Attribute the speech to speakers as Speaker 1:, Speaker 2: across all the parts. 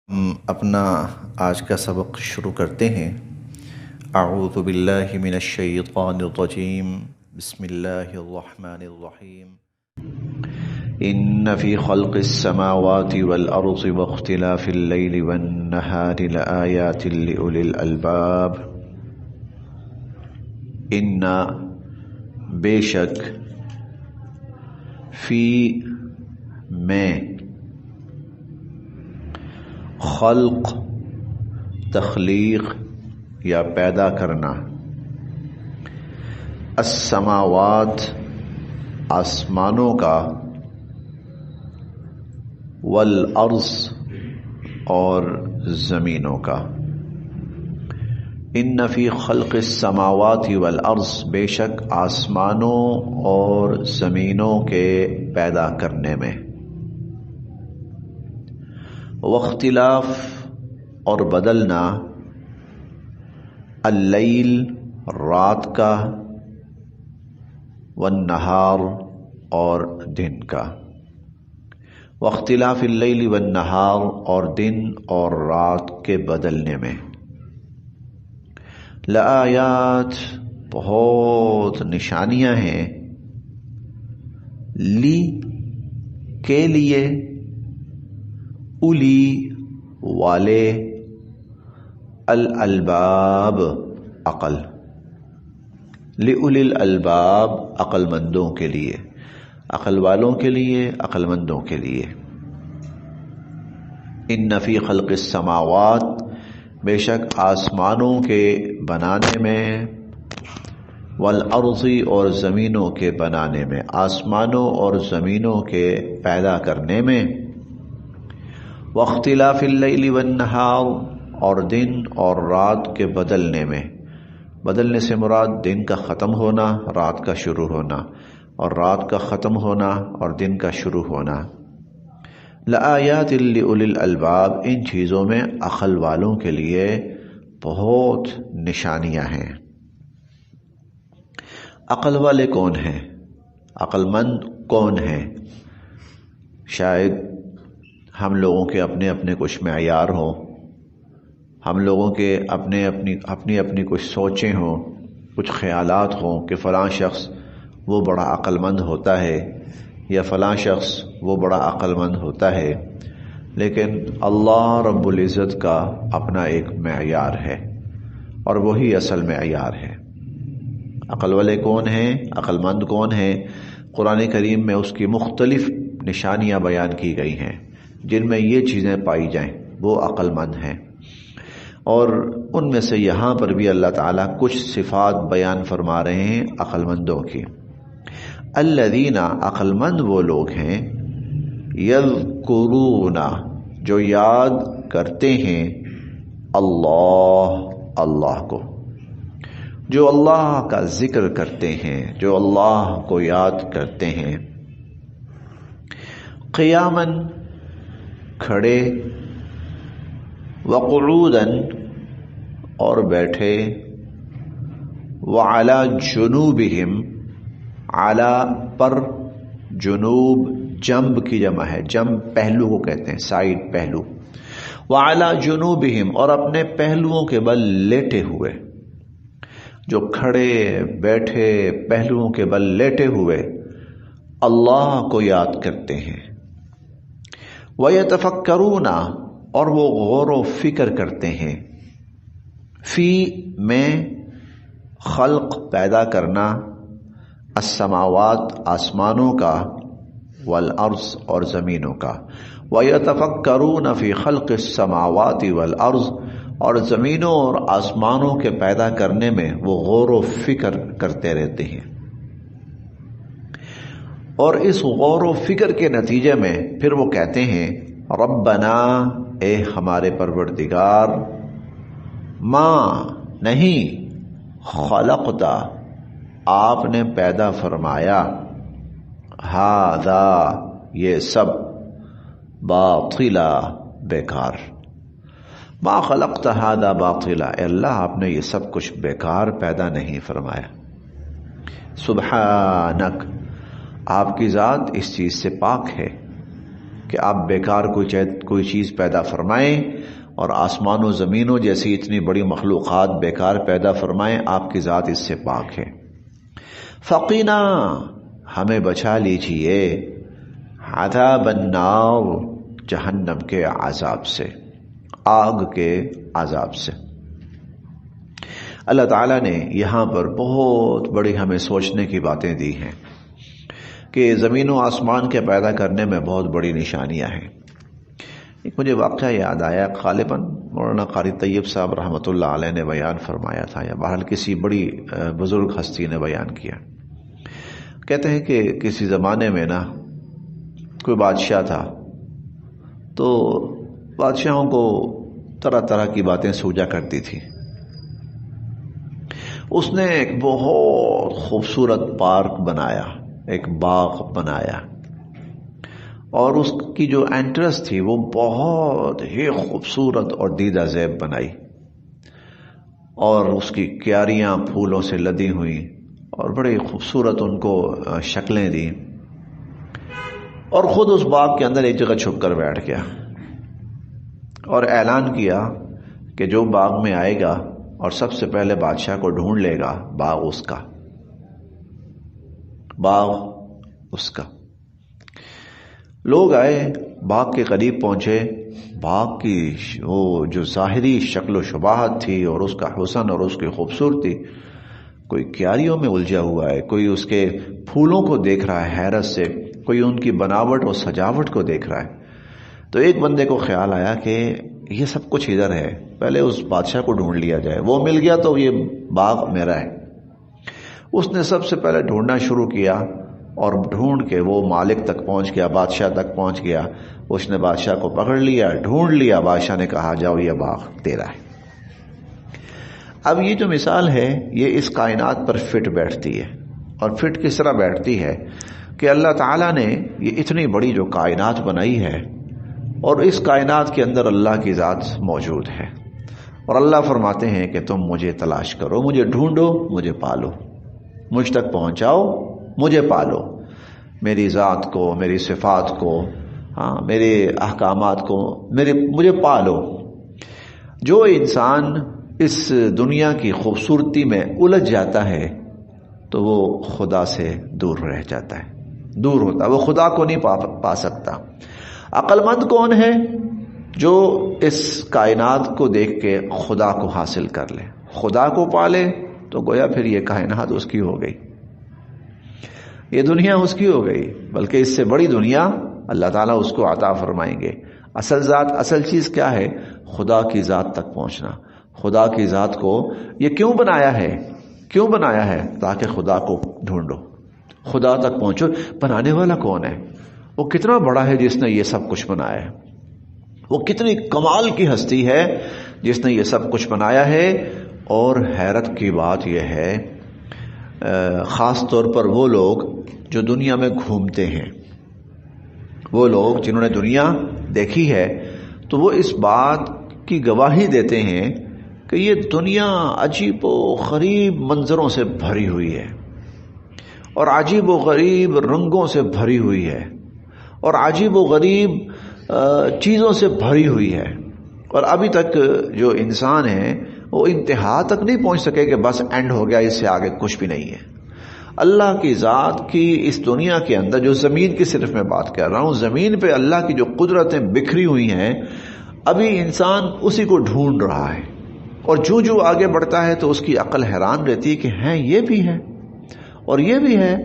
Speaker 1: ہم اپنا آج کا سبق شروع کرتے ہیں۔ اعوذ باللہ من الشیطان الرجیم، بسم اللہ الرحمن الرحیم۔ ان فی خلق السماوات والارض واختلاف اللیل والنہار لآیات لأولی الالباب۔ ان بے شک، فی میں، خلق تخلیق یا پیدا کرنا، السماوات آسمانوں کا، والارض اور زمینوں کا۔ ان فی خلق السماوات والارض، بے شک آسمانوں اور زمینوں کے پیدا کرنے میں، واختلاف اور بدلنا، اللیل رات کا، والنہار اور دن کا، واختلاف اللیل والنہار اور دن اور رات کے بدلنے میں، لآیات بہت نشانیاں ہیں، لی کے لیے، اولی والے، الالباب عقل، لأولی الالباب عقل مندوں کے لیے، عقل والوں کے لیے، عقل مندوں کے لیے۔ ان فی خلق السماوات، بے شک آسمانوں کے بنانے میں، والارض اور زمینوں کے بنانے میں، آسمانوں اور زمینوں کے پیدا کرنے میں، واختلاف اللیل والنہار اور دن اور رات کے بدلنے میں، بدلنے سے مراد دن کا ختم ہونا، رات کا شروع ہونا، اور رات کا ختم ہونا اور دن کا شروع ہونا، لآیات لأولی الالباب، ان چیزوں میں عقل والوں کے لیے بہت نشانیاں ہیں۔ عقل والے کون ہیں؟ عقل مند کون ہیں؟ شاید ہم لوگوں کے اپنے اپنے کچھ معیار ہوں، ہم لوگوں کے اپنی کچھ سوچیں ہوں، کچھ خیالات ہوں کہ فلاں شخص وہ بڑا عقل مند ہوتا ہے یا فلاں شخص وہ بڑا عقل مند ہوتا ہے، لیکن اللہ رب العزت کا اپنا ایک معیار ہے اور وہی اصل معیار ہے۔ عقل والے کون ہیں؟ عقل مند کون ہیں؟ قرآن کریم میں اس کی مختلف نشانیاں بیان کی گئی ہیں، جن میں یہ چیزیں پائی جائیں وہ عقل مند ہیں، اور ان میں سے یہاں پر بھی اللہ تعالیٰ کچھ صفات بیان فرما رہے ہیں عقل مندوں کی۔ الذین، عقل مند وہ لوگ ہیں، یذکرون، جو یاد کرتے ہیں، اللہ کو، جو اللہ کا ذکر کرتے ہیں، جو اللہ کو یاد کرتے ہیں، قیاماً کھڑے، وقعوداً اور بیٹھے، وعلی جنوبہم، علی پر، جنوب جنب کی جمع ہے، جنب پہلو کو کہتے ہیں، سائڈ پہلو، وعلی جنوبہم اور اپنے پہلوؤں کے بل لیٹے ہوئے، جو کھڑے بیٹھے پہلوؤں کے بل لیٹے ہوئے اللہ کو یاد کرتے ہیں، وَيَتَفَكَّرُونَ اور وہ غور و فکر کرتے ہیں، فی میں، خلق پیدا کرنا، السماوات آسمانوں کا، والارض اور زمینوں کا، وَيَتَفَكَّرُونَ فی خلق السماوات والارض اور زمینوں اور آسمانوں کے پیدا کرنے میں وہ غور و فکر کرتے رہتے ہیں، اور اس غور و فکر کے نتیجے میں پھر وہ کہتے ہیں، ربنا، اے ہمارے پروردگار، ما نہیں، خلقتا، آپ نے پیدا فرمایا، ھذا یہ سب، باطلا بیکار، ما خلقت ھذا باطلا، اے اللہ آپ نے یہ سب کچھ بیکار پیدا نہیں فرمایا، سبحانک، آپ کی ذات اس چیز سے پاک ہے کہ آپ بیکار کوئی چیز پیدا فرمائیں اور آسمان و زمینوں جیسی اتنی بڑی مخلوقات بیکار پیدا فرمائیں، آپ کی ذات اس سے پاک ہے۔ فقینا، ہمیں بچا لیجئے، عذاب النار، جہنم کے عذاب سے، آگ کے عذاب سے۔ اللہ تعالیٰ نے یہاں پر بہت بڑی ہمیں سوچنے کی باتیں دی ہیں کہ زمین و آسمان کے پیدا کرنے میں بہت بڑی نشانیاں ہیں۔ ایک مجھے واقعہ یاد آیا، غالباً مولانا قاری طیب صاحب رحمۃ اللہ علیہ نے بیان فرمایا تھا، یا بہرحال کسی بڑی بزرگ ہستی نے بیان کیا۔ کہتے ہیں کہ کسی زمانے میں نا کوئی بادشاہ تھا، تو بادشاہوں کو طرح طرح کی باتیں سوجا کرتی تھی۔ اس نے ایک بہت خوبصورت پارک بنایا، ایک باغ بنایا، اور اس کی جو انٹرس تھی وہ بہت ہی خوبصورت اور دیدہ زیب بنائی، اور اس کی کیاریاں پھولوں سے لدی ہوئی اور بڑی خوبصورت ان کو شکلیں دی، اور خود اس باغ کے اندر ایک جگہ چھپ کر بیٹھ گیا اور اعلان کیا کہ جو باغ میں آئے گا اور سب سے پہلے بادشاہ کو ڈھونڈ لے گا، باغ اس کا، باغ اس کا۔ لوگ آئے، باغ کے قریب پہنچے، باغ کی وہ جو ظاہری شکل و شباہت تھی اور اس کا حسن اور اس کی خوبصورتی، کوئی کیاریوں میں الجھا ہوا ہے، کوئی اس کے پھولوں کو دیکھ رہا ہے حیرت سے، کوئی ان کی بناوٹ اور سجاوٹ کو دیکھ رہا ہے۔ تو ایک بندے کو خیال آیا کہ یہ سب کچھ ادھر ہے، پہلے اس بادشاہ کو ڈھونڈ لیا جائے، وہ مل گیا تو یہ باغ میرا ہے۔ اس نے سب سے پہلے ڈھونڈنا شروع کیا، اور ڈھونڈ کے وہ مالک تک پہنچ گیا، بادشاہ تک پہنچ گیا۔ اس نے بادشاہ کو پکڑ لیا، ڈھونڈ لیا، بادشاہ نے کہا جاؤ یہ باغ تیرا ہے۔ اب یہ جو مثال ہے یہ اس کائنات پر فٹ بیٹھتی ہے، اور فٹ کس طرح بیٹھتی ہے کہ اللہ تعالیٰ نے یہ اتنی بڑی جو کائنات بنائی ہے، اور اس کائنات کے اندر اللہ کی ذات موجود ہے، اور اللہ فرماتے ہیں کہ تم مجھے تلاش کرو، مجھے ڈھونڈو، مجھے پالو، مجھ تک پہنچاؤ، مجھے پالو، میری ذات کو، میری صفات کو، میرے احکامات کو، مجھے پالو۔ جو انسان اس دنیا کی خوبصورتی میں الجھ جاتا ہے تو وہ خدا سے دور رہ جاتا ہے، دور ہوتا ہے، وہ خدا کو نہیں پا سکتا۔ عقل مند کون ہے؟ جو اس کائنات کو دیکھ کے خدا کو حاصل کر لے، خدا کو پالے، تو گویا پھر یہ کائنات اس کی ہو گئی، یہ دنیا اس کی ہو گئی، بلکہ اس سے بڑی دنیا اللہ تعالیٰ اس کو عطا فرمائیں گے۔ اصل چیز کیا ہے؟ خدا کی ذات تک پہنچنا۔ خدا کی ذات کو یہ کیوں بنایا ہے؟ کیوں بنایا ہے؟ تاکہ خدا کو ڈھونڈو، خدا تک پہنچو۔ بنانے والا کون ہے؟ وہ کتنا بڑا ہے جس نے یہ سب کچھ بنایا ہے، وہ کتنی کمال کی ہستی ہے جس نے یہ سب کچھ بنایا ہے۔ اور حیرت کی بات یہ ہے، خاص طور پر وہ لوگ جو دنیا میں گھومتے ہیں، وہ لوگ جنہوں نے دنیا دیکھی ہے، تو وہ اس بات کی گواہی دیتے ہیں کہ یہ دنیا عجیب و غریب منظروں سے بھری ہوئی ہے، اور عجیب و غریب رنگوں سے بھری ہوئی ہے، اور عجیب و غریب چیزوں سے بھری ہوئی ہے، اور ابھی تک جو انسان ہے وہ انتہا تک نہیں پہنچ سکے کہ بس اینڈ ہو گیا، اس سے آگے کچھ بھی نہیں ہے۔ اللہ کی ذات کی اس دنیا کے اندر، جو زمین کی صرف میں بات کر رہا ہوں، زمین پہ اللہ کی جو قدرتیں بکھری ہوئی ہیں، ابھی انسان اسی کو ڈھونڈ رہا ہے، اور جو آگے بڑھتا ہے تو اس کی عقل حیران رہتی ہے کہ ہیں یہ بھی ہے، اور یہ بھی ہے،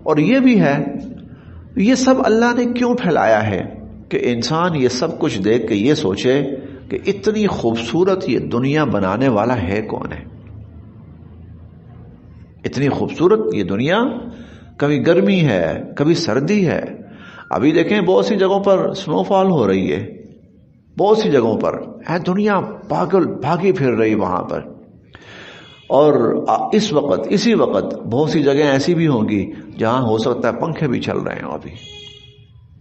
Speaker 1: اور یہ بھی ہے۔ یہ سب اللہ نے کیوں پھیلایا ہے کہ انسان یہ سب کچھ دیکھ کے یہ سوچے کہ اتنی خوبصورت یہ دنیا بنانے والا ہے کون ہے؟ اتنی خوبصورت یہ دنیا، کبھی گرمی ہے، کبھی سردی ہے۔ ابھی دیکھیں بہت سی جگہوں پر سنو فال ہو رہی ہے، بہت سی جگہوں پر ہے، دنیا پاگل بھاگی پھر رہی وہاں پر۔ اور اسی وقت بہت سی جگہیں ایسی بھی ہوں گی جہاں ہو سکتا ہے پنکھے بھی چل رہے ہوں، ابھی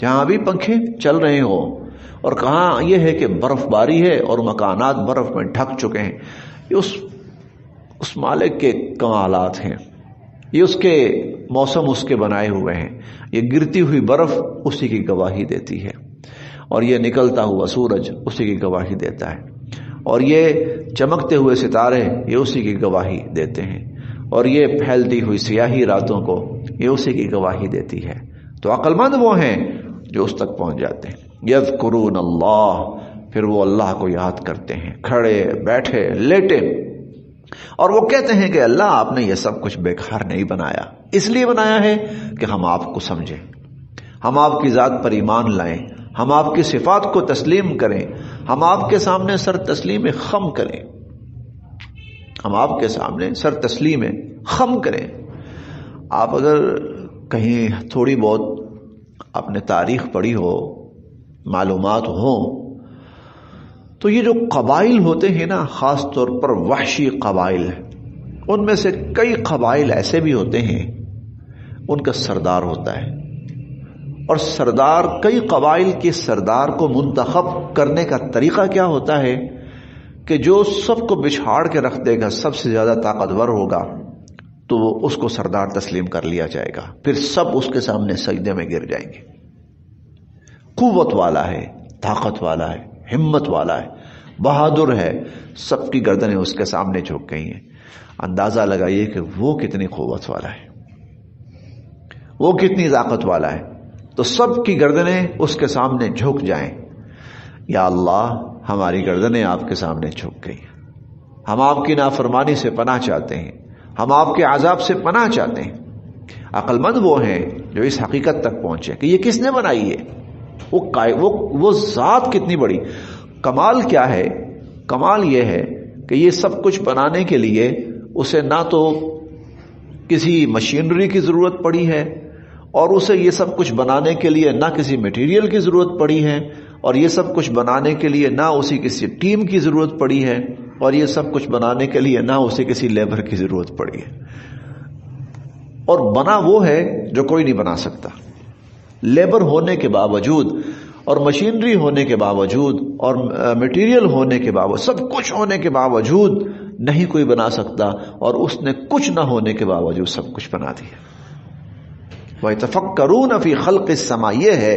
Speaker 1: جہاں ابھی پنکھے چل رہے ہوں، اور کہاں یہ ہے کہ برف باری ہے اور مکانات برف میں ڈھک چکے ہیں۔ یہ اس مالک کے کمالات ہیں، یہ اس کے موسم اس کے بنائے ہوئے ہیں، یہ گرتی ہوئی برف اسی کی گواہی دیتی ہے۔ اور یہ نکلتا ہوا سورج اسی کی گواہی دیتا ہے، اور یہ چمکتے ہوئے ستارے یہ اسی کی گواہی دیتے ہیں، اور یہ پھیلتی ہوئی سیاہی راتوں کو یہ اسی کی گواہی دیتی ہے۔ تو عقل مند وہ ہیں جو اس تک پہنچ جاتے ہیں۔ یذکرون اللہ، پھر وہ اللہ کو یاد کرتے ہیں، کھڑے بیٹھے لیٹے، اور وہ کہتے ہیں کہ اللہ آپ نے یہ سب کچھ بیکار نہیں بنایا، اس لیے بنایا ہے کہ ہم آپ کو سمجھیں، ہم آپ کی ذات پر ایمان لائیں، ہم آپ کی صفات کو تسلیم کریں، ہم آپ کے سامنے سر تسلیم خم کریں، ہم آپ کے سامنے سر تسلیم خم کریں۔ آپ اگر کہیں تھوڑی بہت آپ نے تاریخ پڑھی ہو، معلومات ہوں، تو یہ جو قبائل ہوتے ہیں نا، خاص طور پر وحشی قبائل، ان میں سے کئی قبائل ایسے بھی ہوتے ہیں ان کا سردار ہوتا ہے، اور سردار، کئی قبائل کے سردار کو منتخب کرنے کا طریقہ کیا ہوتا ہے کہ جو سب کو بچھاڑ کے رکھ دے گا، سب سے زیادہ طاقتور ہوگا، تو اس کو سردار تسلیم کر لیا جائے گا، پھر سب اس کے سامنے سجدے میں گر جائیں گے۔ قوت والا ہے، طاقت والا ہے، ہمت والا ہے، بہادر ہے، سب کی گردنیں اس کے سامنے جھک گئی ہیں۔ اندازہ لگائیے کہ وہ کتنی قوت والا ہے، وہ کتنی طاقت والا ہے، تو سب کی گردنیں اس کے سامنے جھک جائیں۔ یا اللہ، ہماری گردنیں آپ کے سامنے جھک گئی، ہم آپ کی نافرمانی سے پناہ چاہتے ہیں، ہم آپ کے عذاب سے پناہ چاہتے ہیں۔ عقل مند وہ ہیں جو اس حقیقت تک پہنچے کہ یہ کس نے بنائی ہے، وہ ذات کتنی بڑی۔ کمال کیا ہے؟ کمال یہ ہے کہ یہ سب کچھ بنانے کے لیے اسے نہ تو کسی مشینری کی ضرورت پڑی ہے، اور اسے یہ سب کچھ بنانے کے لیے نہ کسی مٹیریل کی ضرورت پڑی ہے، اور یہ سب کچھ بنانے کے لیے نہ اسی کسی ٹیم کی ضرورت پڑی ہے، اور یہ سب کچھ بنانے کے لیے نہ اسے کسی لیبر کی ضرورت پڑی ہے۔ اور بنا وہ ہے جو کوئی نہیں بنا سکتا۔ لیبر ہونے کے باوجود، اور مشینری ہونے کے باوجود، اور مٹیریل ہونے کے باوجود، سب کچھ ہونے کے باوجود نہیں کوئی بنا سکتا، اور اس نے کچھ نہ ہونے کے باوجود سب کچھ بنا دیا۔ وَيَتَفَكَّرُونَ فِي خَلْقِ السَّمَاءِ، یہ ہے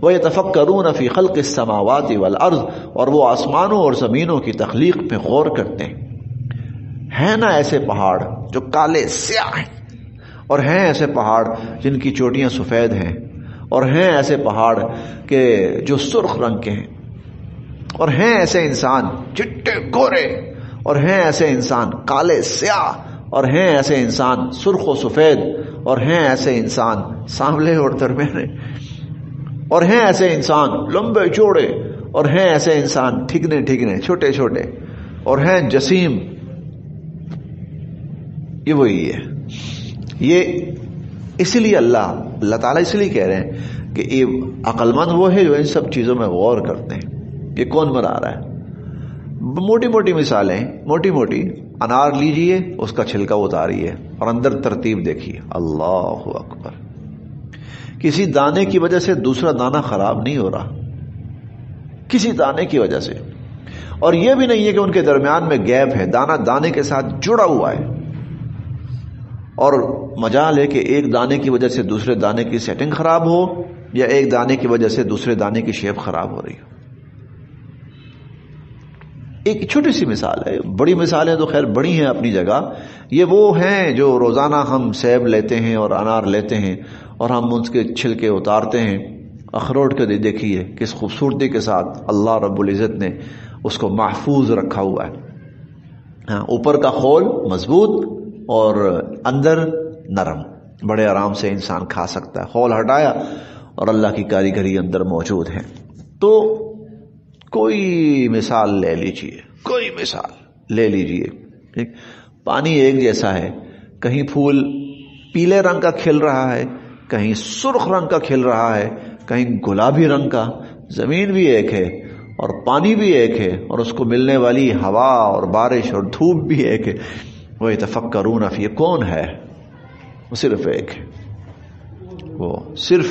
Speaker 1: وَيَتَفَكَّرُونَ فِي خَلْقِ السَّمَاوَاتِ وَالْأَرْضِ، اور وہ آسمانوں اور زمینوں کی تخلیق پہ غور کرتے ہیں نا ایسے پہاڑ جو کالے سیاہ ہیں، اور ہیں ایسے پہاڑ جن کی چوٹیاں سفید ہیں، اور ہیں ایسے پہاڑ کہ جو سرخ رنگ کے ہیں، اور ہیں ایسے انسان چٹے گورے، اور ہیں ایسے انسان کالے سیاہ، اور ہیں ایسے انسان سرخ و سفید، اور ہیں ایسے انسان سانولے اور درمیانے، اور ہیں ایسے انسان لمبے چوڑے، اور ہیں ایسے انسان ٹھگنے ٹھگنے چھوٹے چھوٹے، اور ہیں جسیم۔ یہ وہی ہے، یہ اسی لیے اللہ تعالیٰ اس لیے کہہ رہے ہیں کہ یہ عقل مند وہ ہے جو ان سب چیزوں میں غور کرتے ہیں۔ یہ کون بنا رہا ہے؟ موٹی موٹی مثالیں، موٹی موٹی، انار لیجئے، اس کا چھلکا اتاریے اور اندر ترتیب دیکھیے، اللہ اکبر۔ کسی دانے کی وجہ سے دوسرا دانہ خراب نہیں ہو رہا، کسی دانے کی وجہ سے، اور یہ بھی نہیں ہے کہ ان کے درمیان میں گیپ ہے، دانہ دانے کے ساتھ جڑا ہوا ہے، اور مجال ہے کہ ایک دانے کی وجہ سے دوسرے دانے کی سیٹنگ خراب ہو، یا ایک دانے کی وجہ سے دوسرے دانے کی شیپ خراب ہو رہی ہو۔ ایک چھوٹی سی مثال ہے، بڑی مثالیں تو خیر بڑی ہیں اپنی جگہ، یہ وہ ہیں جو روزانہ ہم سیب لیتے ہیں اور انار لیتے ہیں، اور ہم ان کے چھلکے اتارتے ہیں۔ اخروٹ کے دیکھیے کس خوبصورتی کے ساتھ اللہ رب العزت نے اس کو محفوظ رکھا ہوا ہے، اوپر کا خول مضبوط اور اندر نرم، بڑے آرام سے انسان کھا سکتا ہے، خول ہٹایا اور اللہ کی کاریگری اندر موجود ہے۔ تو کوئی مثال لے لیجئے، کوئی مثال لے لیجئے، پانی ایک جیسا ہے، کہیں پھول پیلے رنگ کا کھل رہا ہے، کہیں سرخ رنگ کا کھل رہا ہے، کہیں گلابی رنگ کا، زمین بھی ایک ہے اور پانی بھی ایک ہے، اور اس کو ملنے والی ہوا اور بارش اور دھوپ بھی ایک ہے۔ وَيَتَفَكَّرُونَ فِي، یہ کون ہے؟ وہ صرف ایک ہے، وہ صرف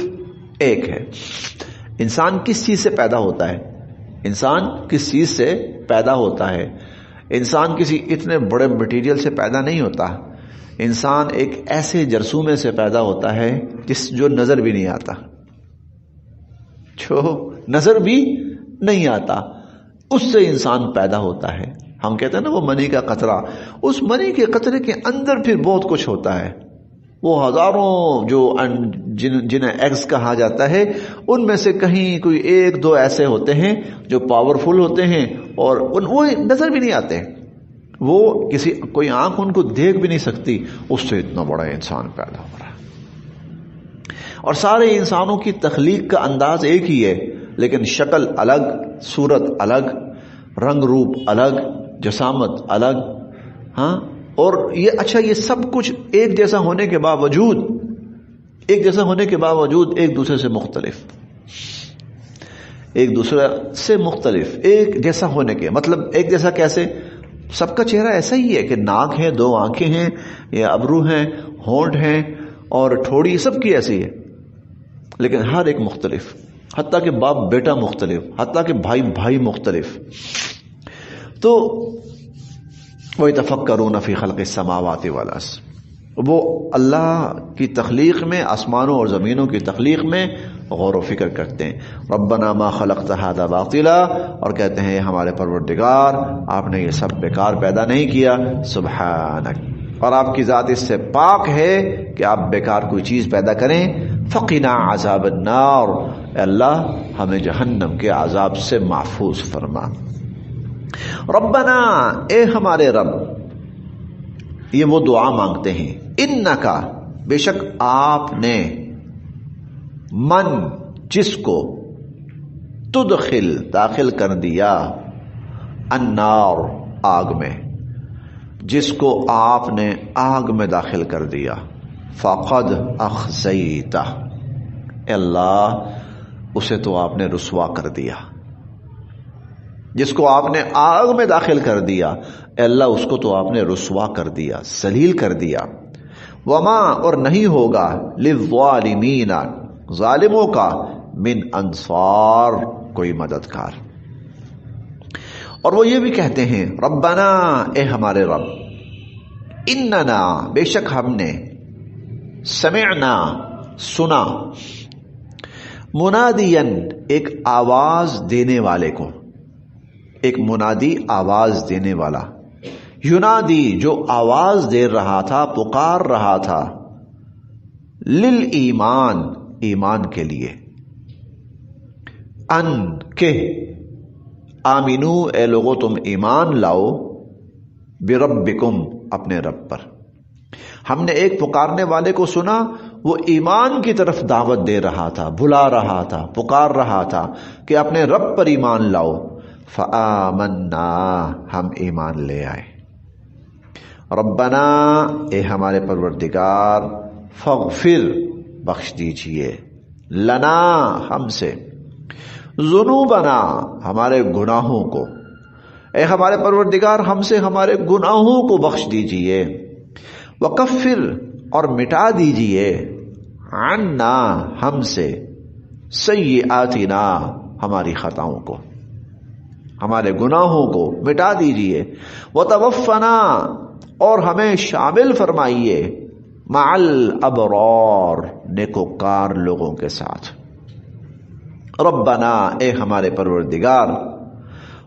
Speaker 1: ایک ہے۔ انسان کس چیز سے پیدا ہوتا ہے؟ انسان کس چیز سے پیدا ہوتا ہے؟ انسان کسی اتنے بڑے مٹیریل سے پیدا نہیں ہوتا، انسان ایک ایسے جرثومے سے پیدا ہوتا ہے جو نظر بھی نہیں آتا، جو نظر بھی نہیں آتا، اس سے انسان پیدا ہوتا ہے. ہم کہتے ہیں نا وہ منی کا قطرہ، اس منی کے قطرے کے اندر پھر بہت کچھ ہوتا ہے. وہ ہزاروں جو جنہیں ایگز کہا جاتا ہے، ان میں سے کہیں کوئی ایک دو ایسے ہوتے ہیں جو پاورفل ہوتے ہیں اور وہ نظر بھی نہیں آتے. وہ کوئی آنکھ ان کو دیکھ بھی نہیں سکتی، اس سے اتنا بڑا انسان پیدا ہو رہا ہے. اور سارے انسانوں کی تخلیق کا انداز ایک ہی ہے، لیکن شکل الگ، صورت الگ، رنگ روپ الگ، جسامت الگ. ہاں، اور یہ سب کچھ ایک جیسا ہونے کے باوجود ایک دوسرے سے مختلف، ایک جیسا ہونے کے مطلب ایک جیسا کیسے؟ سب کا چہرہ ایسا ہی ہے کہ ناک ہے، 2 آنکھیں ہیں، یا ابرو ہیں، ہونٹ ہیں اور ٹھوڑی، سب کی ایسی ہے، لیکن ہر ایک مختلف، حتیٰ کہ باپ بیٹا مختلف، حتیٰ کہ بھائی مختلف. تو وَيَتَفَكَّرُونَ فِي خَلْقِ السَّمَاوَاتِ وَالْأَرْضِ، وہ اللہ کی تخلیق میں، آسمانوں اور زمینوں کی تخلیق میں غور و فکر کرتے ہیں. ربنا ما خلقت هذا باطلا، اور کہتے ہیں ہمارے پروردگار آپ نے یہ سب بیکار پیدا نہیں کیا، سبحانک، اور آپ کی ذات اس سے پاک ہے کہ آپ بیکار کوئی چیز پیدا کریں. فقنا عذاب النار، اے اللہ ہمیں جہنم کے عذاب سے محفوظ فرما. ربنا، اے ہمارے رب، یہ وہ دعا مانگتے ہیں. انکا، بے شک آپ نے، من، جس کو، تدخل، داخل کر دیا، النار، آگ میں، جس کو آپ نے آگ میں داخل کر دیا، فقد اخزیتہ، اے اللہ اسے تو آپ نے رسوا کر دیا. جس کو آپ نے آگ میں داخل کر دیا، اے اللہ اس کو تو آپ نے رسوا کر دیا، ذلیل کر دیا. وما، اور نہیں ہوگا، للظالمین، ظالموں کا، من انصار، کوئی مددگار. اور وہ یہ بھی کہتے ہیں ربنا، اے ہمارے رب، اننا، بے شک ہم نے، سمعنا، سنا، منادین، ایک آواز دینے والے کو، ایک منادی آواز دینے والا، ینادی، جو آواز دے رہا تھا، پکار رہا تھا، للایمان، ایمان کے لیے، ان، کہ، آمینو، اے لوگو تم ایمان لاؤ، بربکم، اپنے رب پر. ہم نے ایک پکارنے والے کو سنا، وہ ایمان کی طرف دعوت دے رہا تھا، بلا رہا تھا، پکار رہا تھا کہ اپنے رب پر ایمان لاؤ. فآمنا، ہم ایمان لے آئے. ربنا، اے ہمارے پروردگار، فاغفر، بخش دیجئے، لنا، ہم سے، ذنوبنا، ہمارے گناہوں کو، اے ہمارے پروردگار ہم سے ہمارے گناہوں کو بخش دیجئے. وکفر، اور مٹا دیجئے، عنا، ہم سے، سیئاتنا، ہماری خطاؤں کو، ہمارے گناہوں کو مٹا دیجئے. وتوفنا، اور ہمیں شامل فرمائیے، مع الابرار، نیکوکار لوگوں کے ساتھ. ربنا، اے ہمارے پروردگار،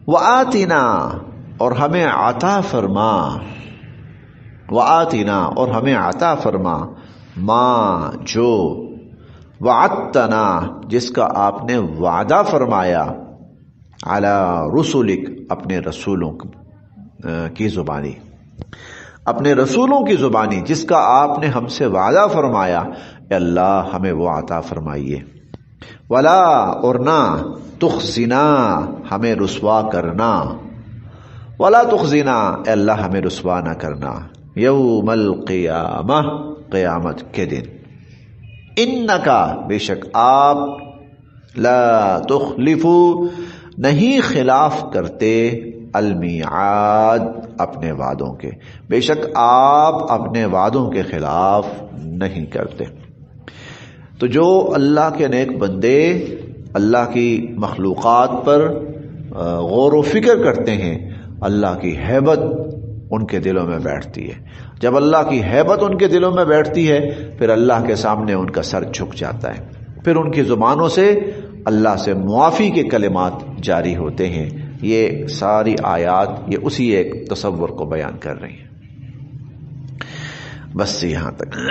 Speaker 1: وآتنا، اور ہمیں عطا فرما، وآتنا، اور ہمیں عطا فرما، ما، جو، وعدتنا، جس کا آپ نے وعدہ فرمایا، علی رسولک، اپنے رسولوں کی زبانی، اپنے رسولوں کی زبانی، جس کا آپ نے ہم سے وعدہ فرمایا، اے اللہ ہمیں وہ عطا فرمائیے. ولا، اور نہ، تخزنا، ہمیں رسوا کرنا، ولا تخزنا، اے اللہ ہمیں رسوا نہ کرنا، یوم القیامہ، قیامت کے دن. انکا، بے شک آپ، لا تخلفو، نہیں خلاف کرتے، المیعاد، اپنے وعدوں کے، بے شک آپ اپنے وعدوں کے خلاف نہیں کرتے. تو جو اللہ کے نیک بندے اللہ کی مخلوقات پر غور و فکر کرتے ہیں، اللہ کی ہیبت ان کے دلوں میں بیٹھتی ہے. جب اللہ کی ہیبت ان کے دلوں میں بیٹھتی ہے، پھر اللہ کے سامنے ان کا سر جھک جاتا ہے، پھر ان کی زبانوں سے اللہ سے معافی کے کلمات جاری ہوتے ہیں. یہ ساری آیات یہ اسی ایک تصور کو بیان کر رہی ہیں. بس یہاں تک.